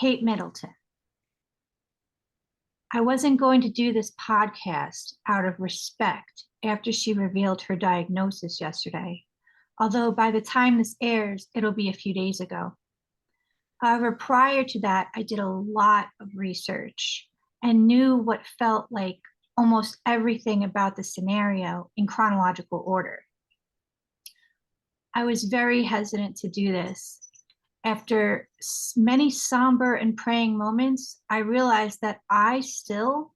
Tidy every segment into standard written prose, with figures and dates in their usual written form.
Kate Middleton. I wasn't going to do this podcast out of respect after she revealed her diagnosis yesterday, although by the time this airs, it'll be a few days ago. However, prior to that, I did a lot of research and knew what felt like almost everything about the scenario in chronological order. I was very hesitant to do this. After many somber and praying moments, I realized that I still,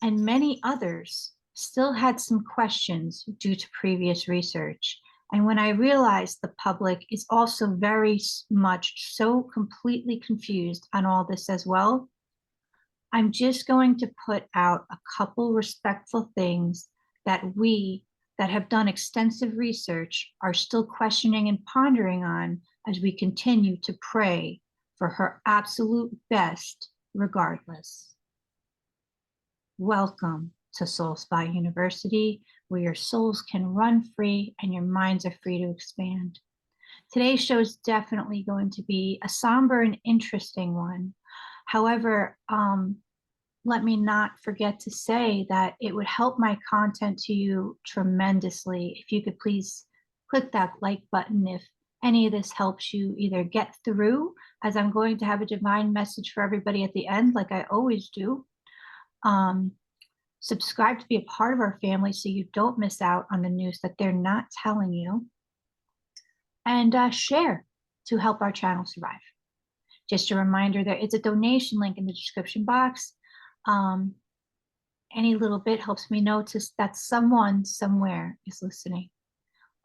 and many others, still had some questions due to previous research. And when I realized the public is also very much so completely confused on all this as well, I'm just going to put out a couple respectful things that we that have done extensive research are still questioning and pondering on as we continue to pray for her absolute best regardless. Welcome to Soul Spa University, where your souls can run free and your minds are free to expand. Today's show is definitely going to be a somber and interesting one. However, let me not forget to say that it would help my content to you tremendously if you could please click that like button if any of this helps you either get through, as I'm going to have a divine message for everybody at the end, like I always do. Subscribe to be a part of our family so you don't miss out on the news that they're not telling you. And share to help our channel survive. Just a reminder, there is a donation link in the description box. Any little bit helps me know that someone somewhere is listening.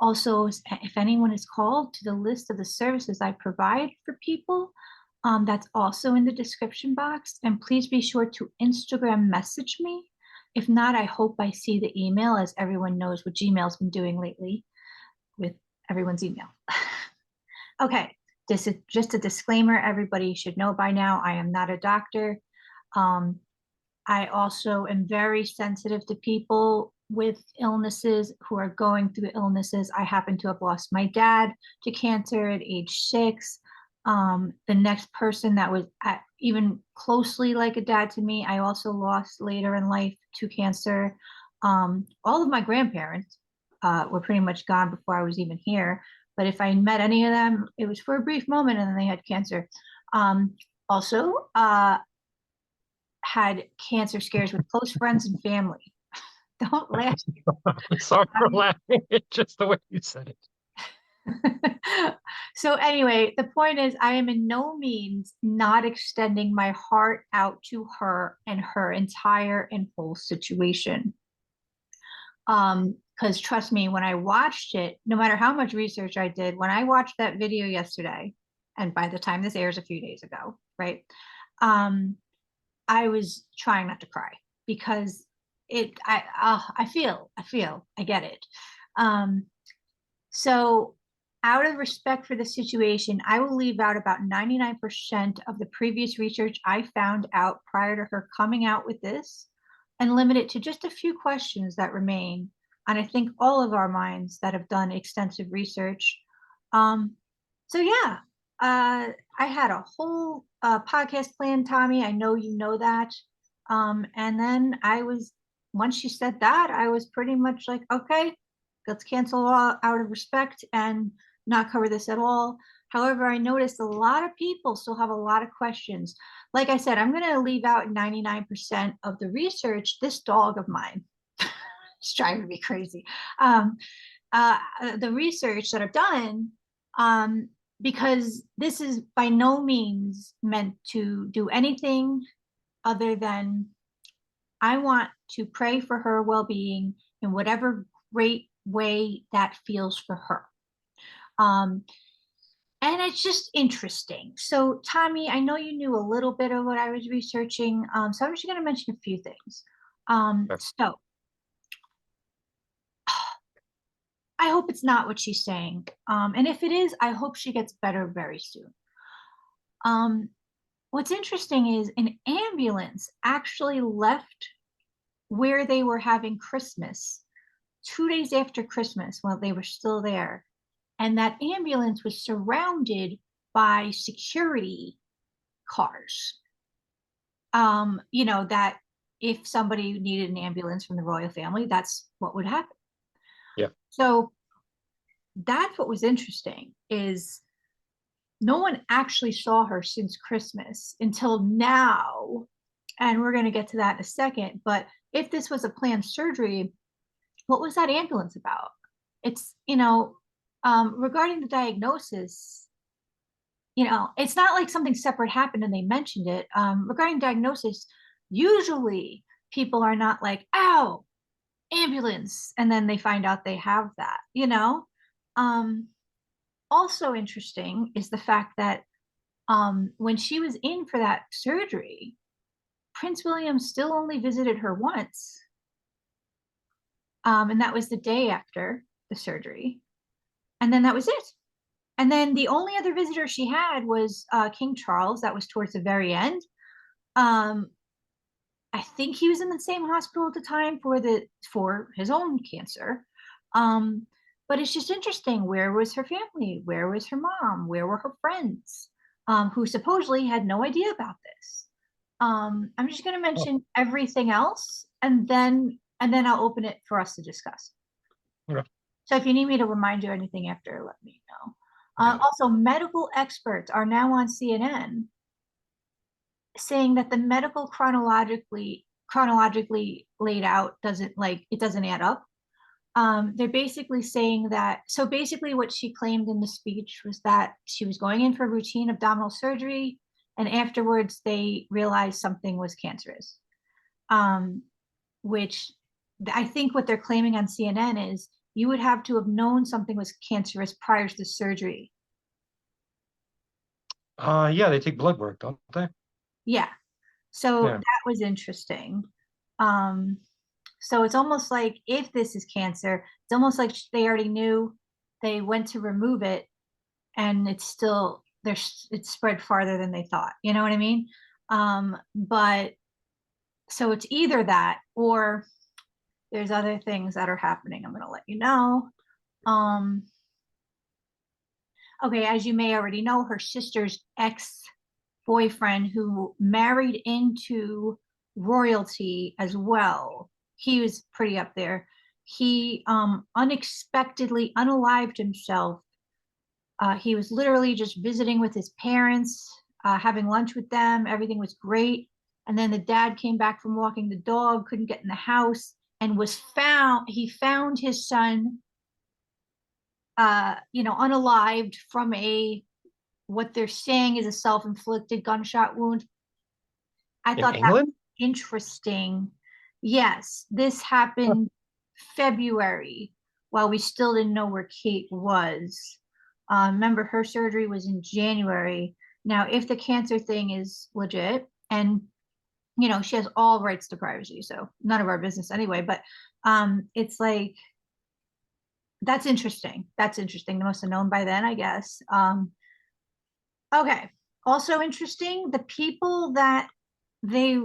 Also, if anyone is called to the list of the services I provide for people, that's also in the description box. And please be sure to Instagram message me. If not, I hope I see the email, as everyone knows what Gmail's been doing lately with everyone's email. Okay, this is just a disclaimer. Everybody should know by now, I am not a doctor. I also am very sensitive to people with illnesses who are going through illnesses. I happen to have lost my dad to cancer at age 6. The next person that was even closely like a dad to me, I also lost later in life to cancer. All of my grandparents were pretty much gone before I was even here. But if I met any of them, it was for a brief moment and then they had cancer. Also, had cancer scares with close friends and family. Don't laugh. I'm sorry for laughing. It's just the way you said it. So anyway, the point is, I am in no means not extending my heart out to her and her entire and whole situation. Because trust me, when I watched it, no matter how much research I did, when I watched that video yesterday, and by the time this airs a few days ago, right? I was trying not to cry because I get it. So out of respect for the situation, I will leave out about 99% of the previous research I found out prior to her coming out with this and limit it to just a few questions that remain on, I think, all of our minds that have done extensive research. So yeah, I had a whole podcast plan, Tommy. I know you know that. And then once she said that, I was pretty much like, okay, let's cancel all out of respect and not cover this at all. However, I noticed a lot of people still have a lot of questions. Like I said, I'm going to leave out 99% of the research. This dog of mine is driving me crazy. The research that I've done, because this is by no means meant to do anything other than I want to pray for her well-being in whatever great way that feels for her. And it's just interesting. So Tommy, I know you knew a little bit of what I was researching. So I'm just going to mention a few things. So I hope it's not what she's saying. And if it is, I hope she gets better very soon. What's interesting is an ambulance actually left where they were having Christmas 2 days after Christmas while they were still there. And that ambulance was surrounded by security cars. That if somebody needed an ambulance from the royal family, that's what would happen. Yeah. So that's what was interesting, is no one actually saw her since Christmas until now. And we're going to get to that in a second. But if this was a planned surgery, what was that ambulance about? It's, regarding the diagnosis, it's not like something separate happened and they mentioned it. Regarding diagnosis, usually people are not like, ow, ambulance, and then they find out they have that. Um, Also interesting is the fact that when she was in for that surgery, Prince William still only visited her once. And that was the day after the surgery. And then that was it. And then the only other visitor she had was King Charles. That was towards the very end. Um, I think he was in the same hospital at the time for his own cancer. Um, but it's just interesting. Where was her family? Where was her mom? Where were her friends? Who supposedly had no idea about this. I'm just going to Oh, mention everything else, and then I'll open it for us to discuss. okay. So if you need me to remind you anything after, let me know. Yeah. Also, medical experts are now on CNN saying that the medical chronologically laid out doesn't add up. They're basically saying that, so basically what she claimed in the speech was that she was going in for routine abdominal surgery, and afterwards they realized something was cancerous. Which I think what they're claiming on CNN is you would have to have known something was cancerous prior to the surgery. Yeah, they take blood work, don't they? Yeah. So Yeah. that was interesting. Um, so it's almost like if this is cancer, it's almost like they already knew, they went to remove it, and it's still there's it's spread farther than they thought. You know what I mean? But so it's either that or there's other things that are happening. I'm gonna let you know. Um, okay, as you may already know, her sister's ex-boyfriend, who married into royalty as well, he was pretty up there. He unexpectedly unalived himself. He was literally just visiting with his parents, having lunch with them. Everything was great. And then the dad came back from walking the dog, couldn't get in the house, and he found his son, unalived from what they're saying is a self-inflicted gunshot wound. I In thought that was England? interesting. Yes, this Huh. happened February while we still didn't know where Kate was. Remember, her surgery was in January. Now, if the cancer thing is legit, and she has all rights to privacy, so none of our business anyway, but it's like that's interesting. That's interesting. They must have known by then, I guess. Okay. Also interesting, the people that they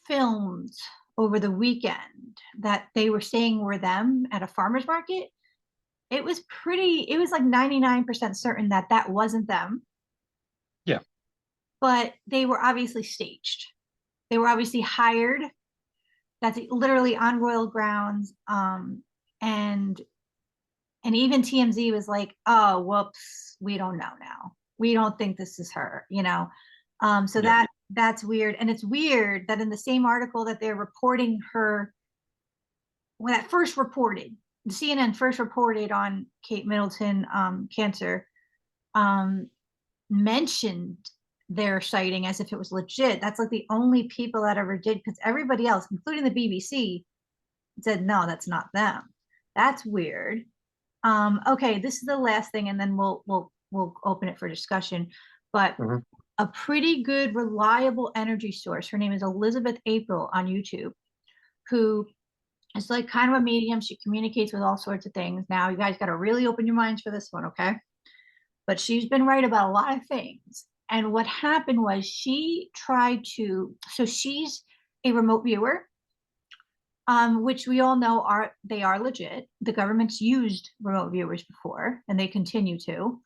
filmed over the weekend that they were saying were them at a farmer's market, it was like 99% certain that that wasn't them, Yeah. but they were obviously staged. They were obviously hired. That's literally on royal grounds. And even TMZ was like, oh, whoops, we don't know now. We don't think this is her. So Yeah. that's weird. And it's weird that in the same article that they're reporting her, when that first reported, CNN first reported on Kate Middleton cancer, um, mentioned their sighting as if it was legit. That's like the only people that ever did, because everybody else, including the BBC, said no, that's not them. That's weird. Okay, this is the last thing, and then we'll open it for discussion. But Mhm. a pretty good, reliable energy source. Her name is Elizabeth April on YouTube, who is like kind of a medium. She communicates with all sorts of things. Now, you guys got to really open your minds for this one, okay? But she's been right about a lot of things. And what happened was she tried to, so she's a remote viewer, which we all know they are legit. The government's used remote viewers before, and they continue to.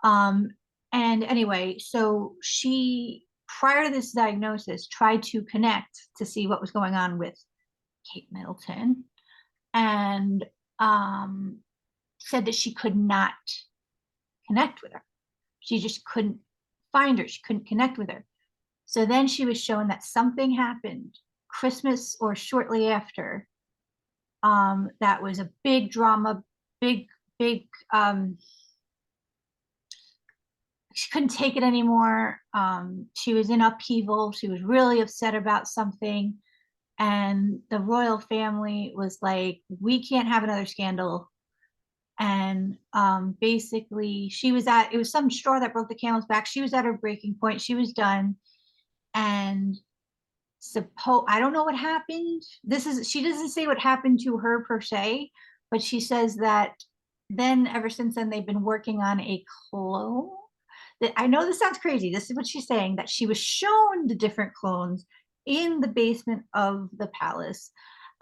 Um, and anyway, so she prior to this diagnosis, tried to connect to see what was going on with Kate Middleton, and said that she could not connect with her. She just couldn't find her. She couldn't connect with her. So then she was shown that something happened Christmas or shortly after. That was a big drama, big. She couldn't take it anymore. She was in upheaval. She was really upset about something. And the royal family was like, we can't have another scandal. And basically, it was some straw that broke the camel's back. She was at her breaking point. She was done. And I don't know what happened. She doesn't say what happened to her per se, but she says that then ever since then they've been working on a clone. That I know this sounds crazy. This is what she's saying, that she was shown the different clones in the basement of the palace.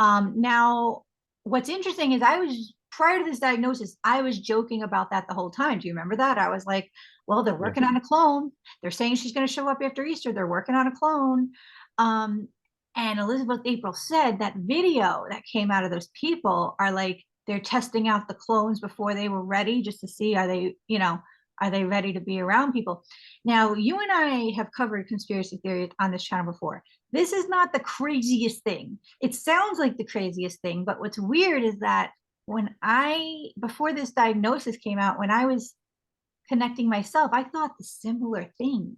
Now, what's interesting is prior to this diagnosis, I was joking about that the whole time. Do you remember that? I was like, well, they're working on a clone. They're saying she's going to show up after Easter. They're working on a clone. Um, and Elizabeth April said that video that came out of those people are like, they're testing out the clones before they were ready, just to see, are they ready to be around people? Now, you and I have covered conspiracy theories on this channel before. This is not the craziest thing. It sounds like the craziest thing, but what's weird is that before this diagnosis came out, when I was connecting myself, I thought the similar thing.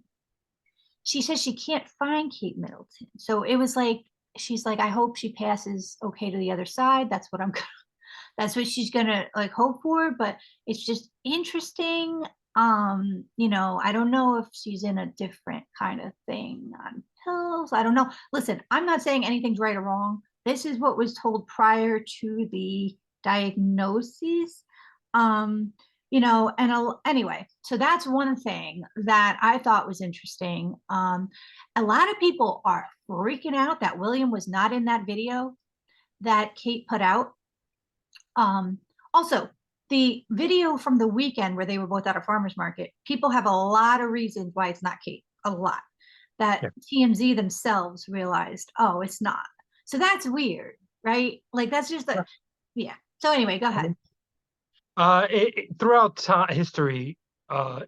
She says she can't find Kate Middleton. So it was like, she's like, I hope she passes okay to the other side. That's what she's gonna like hope for, but it's just interesting. I don't know if she's in a different kind of thing on pills. I don't know. Listen, I'm not saying anything's right or wrong. This is what was told prior to the diagnosis. Anyway, so that's one thing that I thought was interesting. A lot of people are freaking out that William was not in that video that Kate put out. Also, the video from the weekend where they were both at a farmer's market, people have a lot of reasons why it's not Kate, a lot. That TMZ themselves realized, oh, it's not. So that's weird, right? Like that's just yeah. So anyway, go ahead. Throughout history,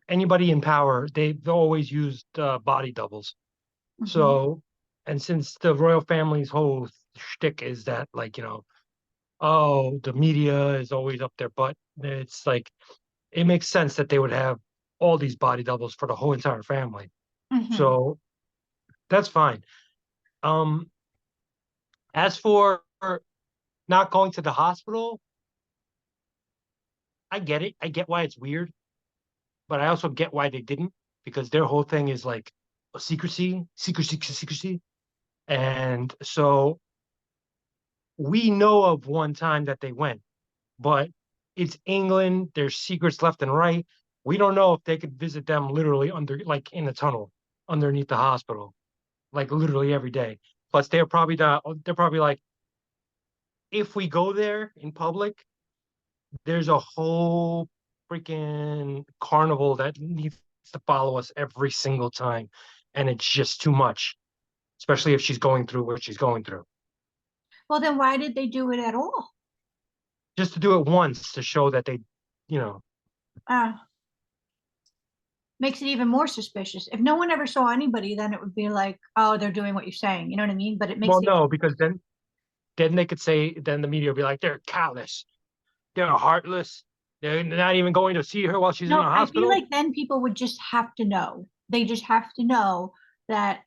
anybody in power, they've always used body doubles. Mhm. So, and since the royal family's whole shtick is that, like, oh, the media is always up their butt, it's like, it makes sense that they would have all these body doubles for the whole entire family. Mhm. So that's fine. As for not going to the hospital, I get it. I get why it's weird, but I also get why they didn't, because their whole thing is like a secrecy. And so we know of one time that they went, but it's England. There's secrets left and right. We don't know if they could visit them literally like in a tunnel underneath the hospital, like literally every day. Plus, they're probably not. They're probably like, if we go there in public, there's a whole freaking carnival that needs to follow us every single time, and it's just too much, especially if she's going through what she's going through. Well, then why did they do it at all? Just to do it once to show that they, you know, Uh, Makes it even more suspicious. If no one ever saw anybody, then it would be like, oh, they're doing what you're saying. You know what I mean? But it makes well, it. no, because then they could say, then the media would be like, they're callous, they're heartless, they're not even going to see her while she's in the No, I feel hospital. like then people would just have to know. They just have to know that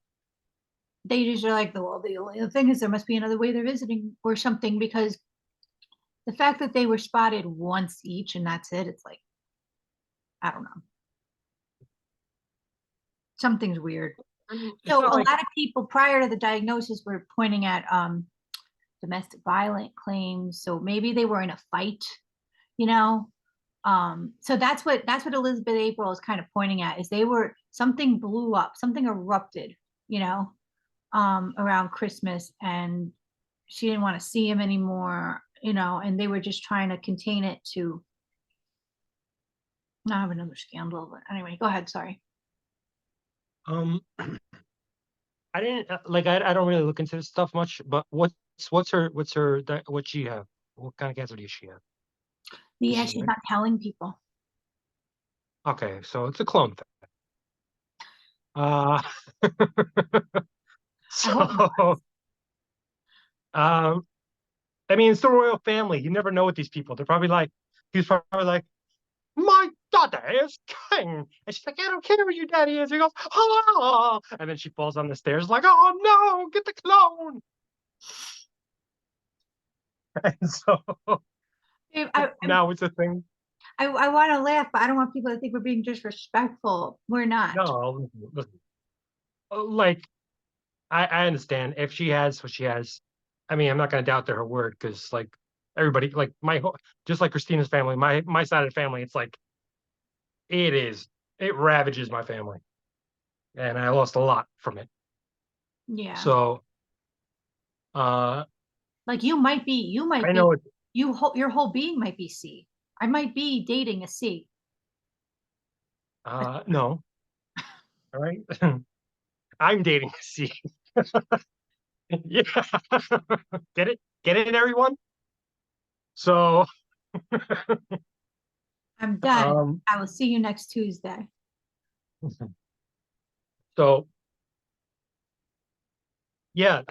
they just are like, well, the only thing is there must be another way they're visiting or something, because the fact that they were spotted once each and that's it, it's like, I don't know. Something's weird. I mean, it's So not a like, lot of people prior to the diagnosis were pointing at domestic violent claims. So maybe they were in a fight, you know. So that's what Elizabeth April is kind of pointing at, is something blew up, something erupted, you know, around Christmas, and she didn't want to see him anymore, and they were just trying to contain it to not have another scandal. But anyway, go ahead. Sorry. um, I didn't like. I don't really look into this stuff much. But what she have? What kind of cancer does she have? Does Yeah, she she's say? not telling people. Okay, so it's a clone thing. Uh, I hope not. so um, I mean, it's the royal family. You never know with these people. They're probably like, he's probably like, my daddy is king. And she's like, I don't care what your daddy is. He goes, ah, and then she falls on the stairs like, oh no, get the clone. And so Babe, now it's a thing. I want to laugh, but I don't want people to think we're being disrespectful. We're not. No, listen, like I understand if she has what she has. I mean, I'm not gonna doubt her word because like everybody, like just like Christina's family, my side of the family, it's like it is it ravages my family, and I lost a lot from it. Yeah. So Like I know it. your whole being might be C. I might be dating a C. No, all right. I'm dating C. Yeah, get it, everyone. So I'm done. um, I will see you next Tuesday. so yeah,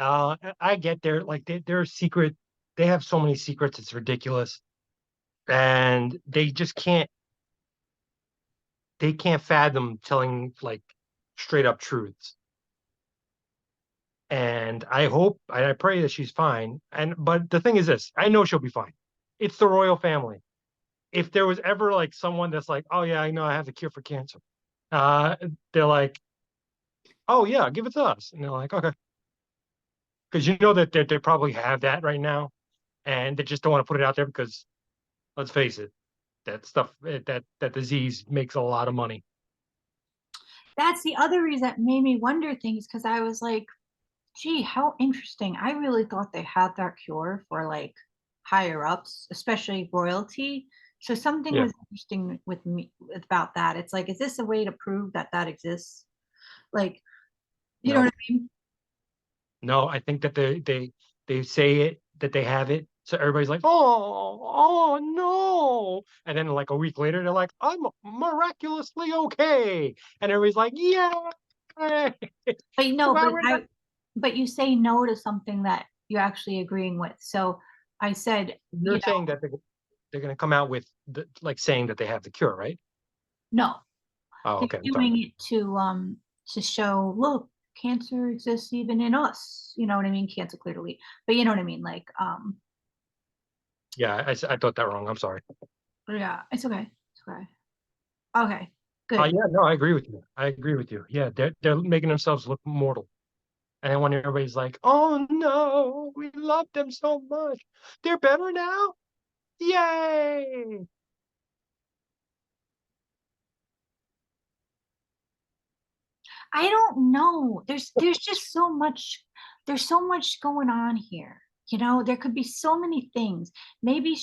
I get there. Like they're secret. They have so many secrets. It's ridiculous, and they just can't. They can't fathom telling like straight up truths. And I hope and I pray that she's fine. And but the thing is this, I know she'll be fine. It's the royal family. If there was ever like someone that's like, oh yeah, I know I have the cure for cancer, uh, they're like, oh yeah, give it to us. And they're like, okay. Because you know that they probably have that right now, and they just don't want to put it out there because let's face it, that stuff that disease makes a lot of money. That's the other reason that made me wonder things because I was like, gee, how interesting. I really thought they had that cure for like higher ups, especially royalty. So something Yeah. was interesting with me about that. It's like, is this a way to prove that that exists? Like, you know what No, I mean? no, I think that they say it that they have it, so everybody's like, oh no, and then like a week later they're like, I'm miraculously okay, and everybody's like, yeah, But no, well, we're not. but you say no to something that you're actually agreeing with. So I said, You're saying that they're going to come out with like saying that they have the cure, right? no, Oh, they're okay, I'm sorry. doing it to show, look, cancer exists even in us. You know what I mean? Cancer clearly, but you know what I mean? Like, Yeah, I thought that wrong. I'm sorry. yeah, it's okay. It's okay. Okay, Oh good. yeah, no, I agree with you. I agree with you. Yeah, they're making themselves look mortal. And then when everybody's like, "Oh no, we love them so much. They're better now. Yay!" I don't know. There's just there's so much going on here. You know, there could be so many things. Maybe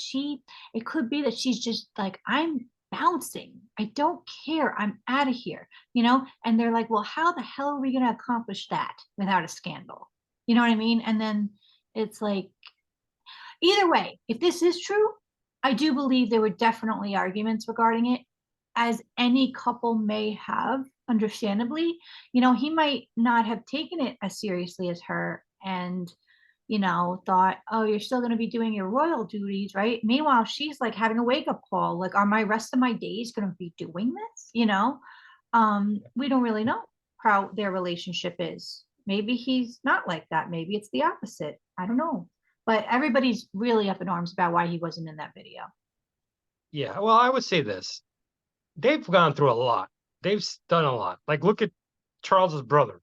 it could be that she's just like, I'm bouncing. I don't care. I'm out of here. You know, and they're like, well, how the hell are we going to accomplish that without a scandal? You know what I mean? And then it's like, either way, if this is true, I do believe there were definitely arguments regarding it, as any couple may have, understandably. You know, he might not have taken it as seriously as her and, you know, thought, oh, you're still going to be doing your royal duties, right? Meanwhile, she's like having a wake up call. Like, are my rest of my days going to be doing this? You know, we don't really know how their relationship is. Maybe he's not like that. Maybe it's the opposite. I don't know. But everybody's really up in arms about why he wasn't in that video. Yeah, well, I would say this. They've gone through a lot. They've done a lot. Like, look at Charles's brother. I'm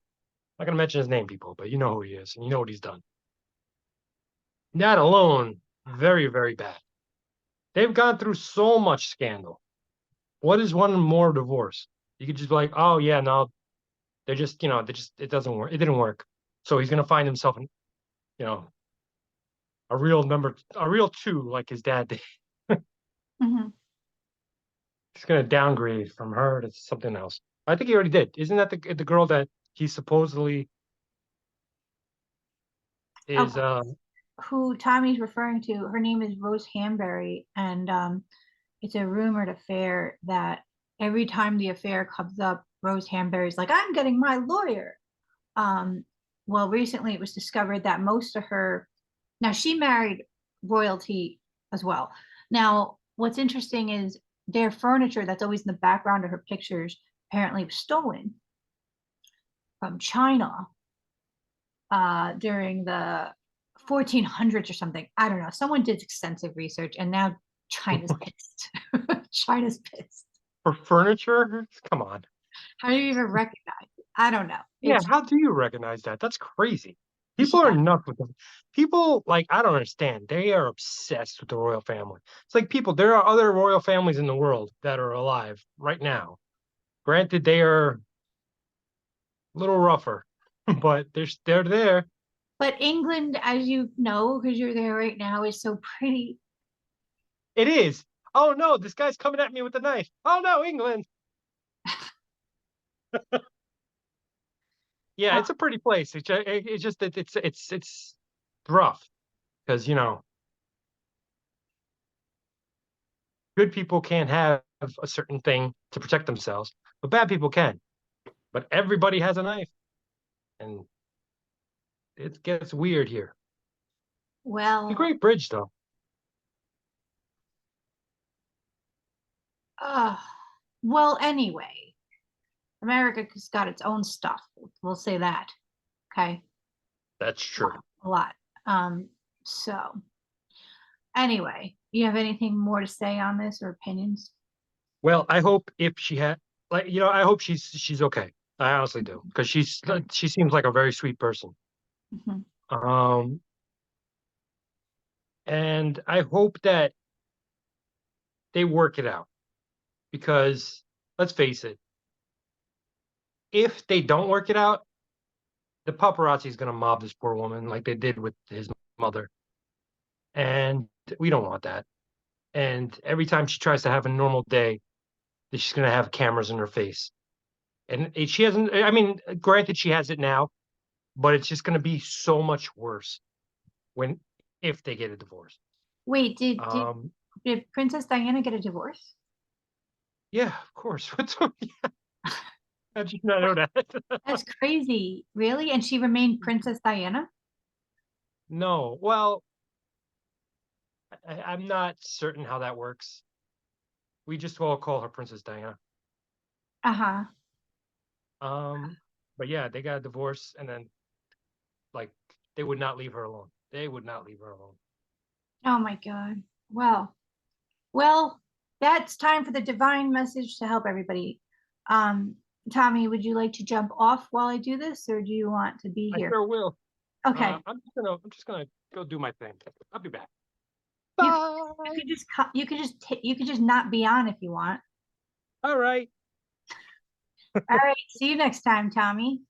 not gonna mention his name, people, but you know who he is, and you know what he's done. That alone, very, very bad. They've gone through so much scandal. What is one more divorce? You could just be like, oh yeah, no, they're just, it doesn't work. It didn't work. So he's gonna find himself, you know, a real two, like his dad did. Mhm. He's gonna downgrade from her to something else. I think he already did. Isn't that the girl that he supposedly? is Okay. Who Tommy's referring to, her name is Rose Hamberry, and it's a rumored affair that every time the affair comes up, Rose Hamberry's like, I'm getting my lawyer. Um, well, recently it was discovered that most of her, now she married royalty as well. Now, what's interesting is their furniture that's always in the background of her pictures apparently was stolen from China during the 1400s or something. I don't know. Someone did extensive research and now China's pissed. China's pissed. for furniture. Come on. How do you even recognize it? I don't know. Yeah, It's, how do you recognize that? That's crazy. People are yeah. nuts with them. People like I don't understand. They are obsessed with the royal family. It's like people. There are other royal families in the world that are alive right now. Granted, they are a little rougher, but they're there. But England, as you know, because you're there right now, is so pretty. It is. Oh no, this guy's coming at me with a knife. Oh no, England. Yeah, Uh, it's a pretty place. It's just that it's rough because good people can't have a certain thing to protect themselves, but bad people can. But everybody has a knife, and it gets weird here. A well, great bridge, though. uh, well, anyway, America's got its own stuff. We'll say that. Okay. That's true. A lot. Um, so anyway, you have anything more to say on this or opinions? Well, I hope if she had, like, I hope she's okay. I honestly do because Okay. she seems like a very sweet person. Mhm. Um, and I hope that they work it out because let's face it, if they don't work it out, the paparazzi is going to mob this poor woman like they did with his mother, and we don't want that. And every time she tries to have a normal day, she's going to have cameras in her face. And she hasn't, I mean, granted, she has it now, but it's just going to be so much worse when, if they get a divorce. Wait, Um, did Princess Diana get a divorce? yeah, of course. How'd you not know that? That's crazy. Really? And she remained Princess Diana? No. Well, I'm not certain how that works. We just all call her Princess Diana. Uh-huh. Um, but yeah, they got a divorce and then like they would not leave her alone. They would not leave her alone. Oh my God. Well, well, that's time for the divine message to help everybody. Um, Tommy, would you like to jump off while I do this, or do you want to be I here? sure will. Okay. I'm just gonna go do my thing. I'll be back. You could, you Bye. could just you could just not be on if you want. All right. All right. See you next time, Tommy.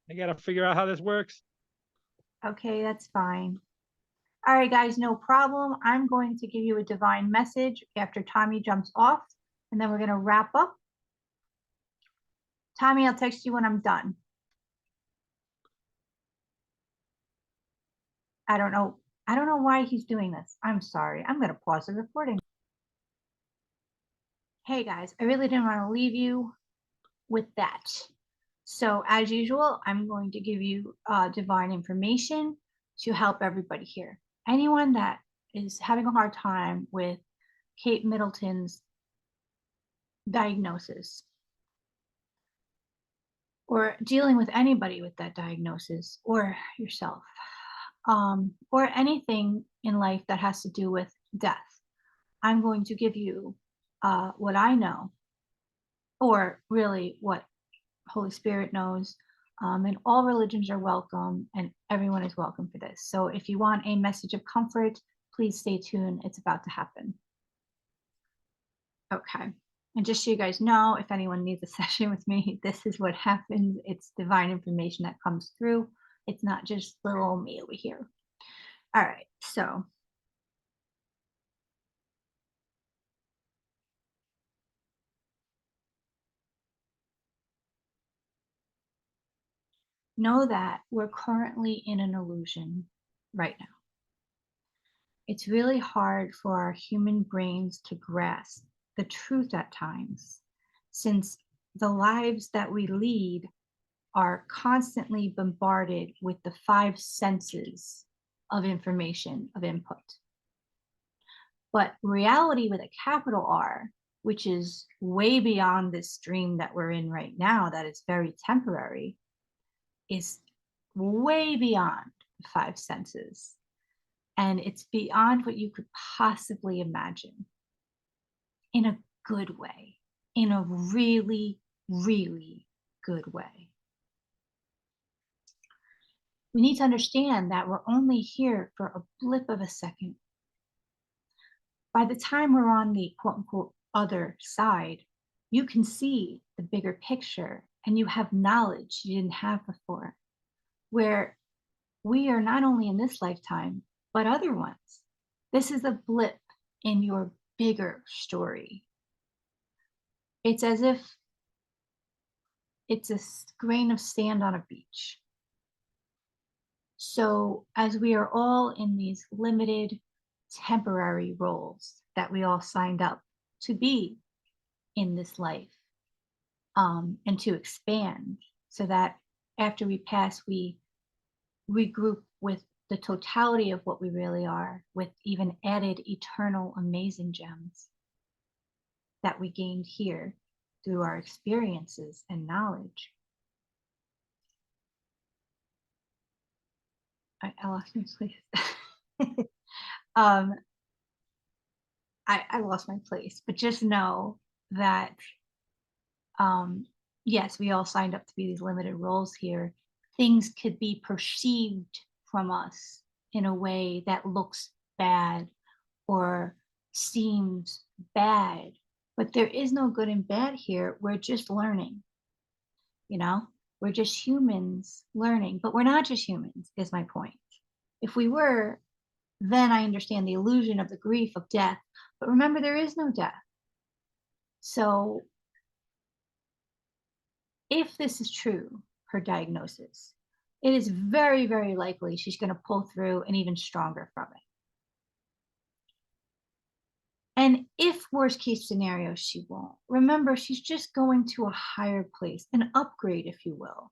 I gotta figure out how this works. Okay, that's fine. All right, guys, no problem. I'm going to give you a divine message after Tommy jumps off, and then we're going to wrap up. Tommy, I'll text you when I'm done. I don't know. I don't know why he's doing this. I'm sorry. I'm going to pause the recording. Hey, guys, I really didn't want to leave you with that. So, as usual, I'm going to give you divine information to help everybody here. Anyone that is having a hard time with Kate Middleton's diagnosis, or dealing with anybody with that diagnosis or yourself, or anything in life that has to do with death. I'm going to give you what I know, or really what Holy Spirit knows. And all religions are welcome, and everyone is welcome for this. So if you want a message of comfort, please stay tuned. It's about to happen. Okay. And just so you guys know, if anyone needs a session with me, this is what happens. It's divine information that comes through. It's not just little old me over here. All right. So know that we're currently in an illusion. right now. It's really hard for our human brains to grasp the truth at times, since the lives that we lead are constantly bombarded with the five senses of information, of input. But reality with a capital R, which is way beyond this dream that we're in right now, that is very temporary, is way beyond the five senses. And it's beyond what you could possibly imagine in a good way, in a really, really good way. We need to understand that we're only here for a blip of a second. By the time we're on the quote unquote other side, you can see the bigger picture and you have knowledge you didn't have before, where we are not only in this lifetime, but other ones. This is a blip in your bigger story. It's as if it's a grain of sand on a beach. So, as we are all in these limited, temporary roles that we all signed up to be in this life, and to expand so that after we pass, we regroup with the totality of what we really are, with even added eternal, amazing gems that we gained here through our experiences and knowledge. I lost my place. um, I lost my place, but just know that, um, yes, we all signed up to be these limited roles here. Things could be perceived from us in a way that looks bad or seems bad, but there is no good and bad here. We're just learning, you know? We're just humans learning, but we're not just humans, is my point. If we were, then I understand the illusion of the grief of death. But remember, there is no death. So if this is true, her diagnosis, it is very, very likely she's going to pull through and even stronger from it. And if worst case scenario, she won't. Remember, she's just going to a higher place, an upgrade, if you will,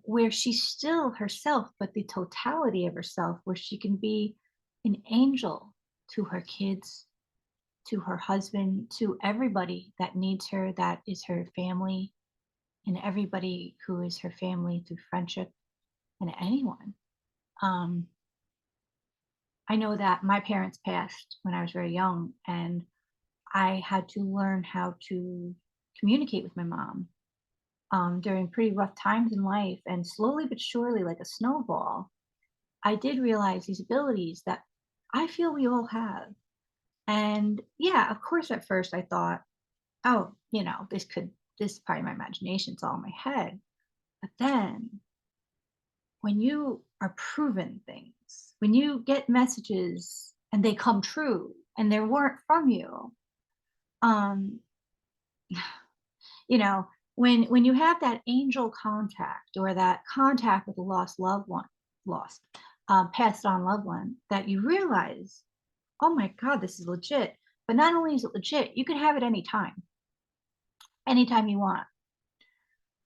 where she's still herself, but the totality of herself, where she can be an angel to her kids, to her husband, to everybody that needs her, that is her family, and everybody who is her family through friendship, and anyone. Um, I know that my parents passed when I was very young, and I had to learn how to communicate with my mom during pretty rough times in life. And slowly but surely, like a snowball, I did realize these abilities that I feel we all have. And yeah, of course, at first I thought, oh, this is probably my imagination, it's all in my head. But then when you are proven things, when you get messages and they come true and they weren't from you, um, you know, when you have that angel contact or that contact with a lost loved one, lost, passed on loved one, that you realize, oh my God, this is legit. But not only is it legit, you can have it anytime you want.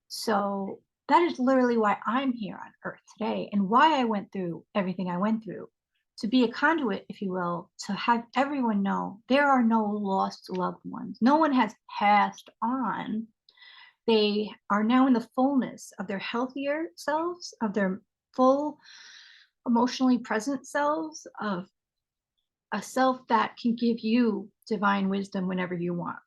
So that is literally why I'm here on earth today and why I went through everything I went through, to be a conduit, if you will, to have everyone know there are no lost loved ones. No one has passed on. They are now in the fullness of their healthier selves, of their full emotionally present selves, of a self that can give you divine wisdom whenever you want.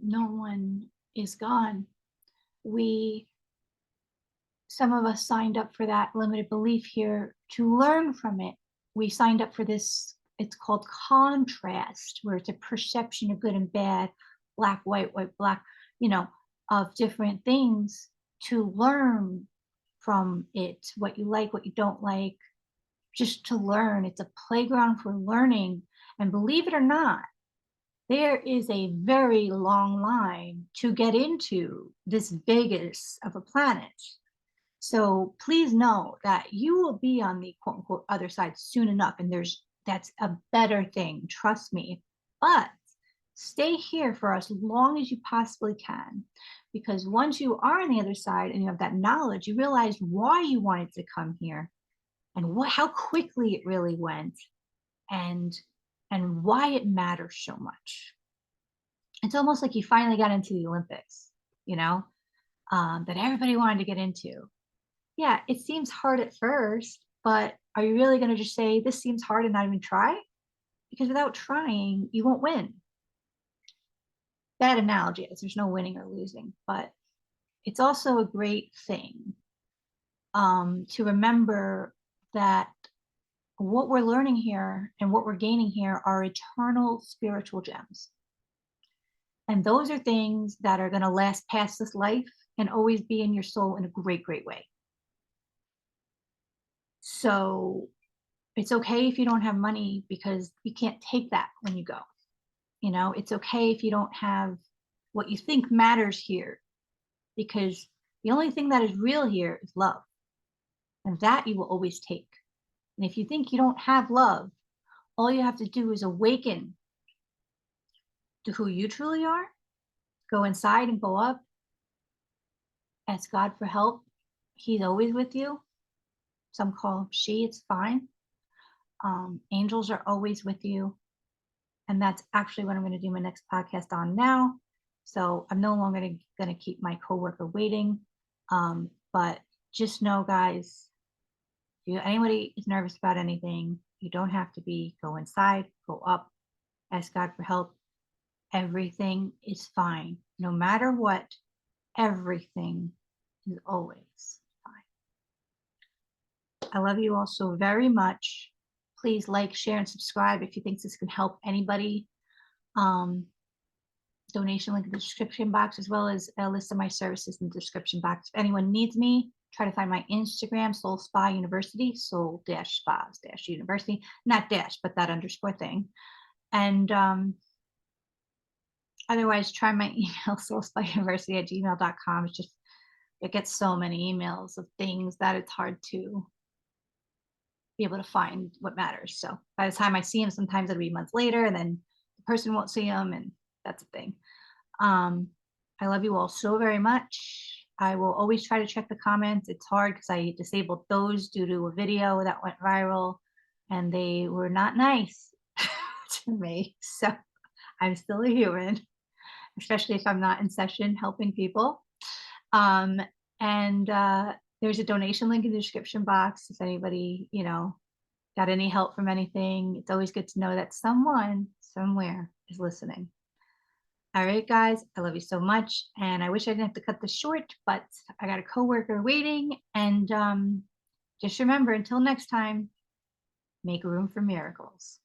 No one is gone. Some of us signed up for that limited belief here to learn from it. We signed up for this, it's called contrast, where it's a perception of good and bad, black, white, black, of different things, to learn from it, what you like, what you don't like, just to learn. It's a playground for learning. And believe it or not, there is a very long line to get into this Vegas of a planet. So please know that you will be on the quote unquote other side soon enough. And that's a better thing. Trust me. But stay here for as long as you possibly can. Because once you are on the other side and you have that knowledge, you realize why you wanted to come here and how quickly it really went and why it matters so much. It's almost like you finally got into the Olympics, you know, that everybody wanted to get into. Yeah, it seems hard at first, but are you really going to just say this seems hard and not even try? Because without trying, you won't win. Bad analogy is there's no winning or losing, but it's also a great thing to remember that what we're learning here and what we're gaining here are eternal spiritual gems. And those are things that are going to last past this life and always be in your soul in a great, great way. So it's okay if you don't have money because you can't take that when you go. You know, it's okay if you don't have what you think matters here because the only thing that is real here is love. And that you will always take. And if you think you don't have love, all you have to do is awaken to who you truly are, go inside and go up, ask God for help. He's always with you. Some call him she, it's fine. Angels are always with you. And that's actually what I'm going to do my next podcast on now. So I'm no longer going to keep my coworker waiting. But just know, guys, if anybody is nervous about anything, you don't have to be. Go inside, go up, ask God for help. Everything is fine. No matter what, everything is always fine. I love you all so very much. Please like, share, and subscribe if you think this can help anybody. Donation link in the description box, as well as a list of my services in the description box. If anyone needs me, try to find my Instagram, Soul Spa University, soul-spas-university, not dash, but that underscore thing. And otherwise, try my email, soulspauniversity@gmail.com. It's just, it gets so many emails of things that it's hard to be able to find what matters. So by the time I see them, sometimes it'll be months later, and then the person won't see them, and that's a thing. I love you all so very much. I will always try to check the comments. It's hard because I disabled those due to a video that went viral, and they were not nice to me. So I'm still a human, especially if I'm not in session helping people. And there's a donation link in the description box if anybody, got any help from anything. It's always good to know that someone somewhere is listening. All right, guys, I love you so much. And I wish I didn't have to cut this short, but I got a coworker waiting. And just remember, until next time, make room for miracles.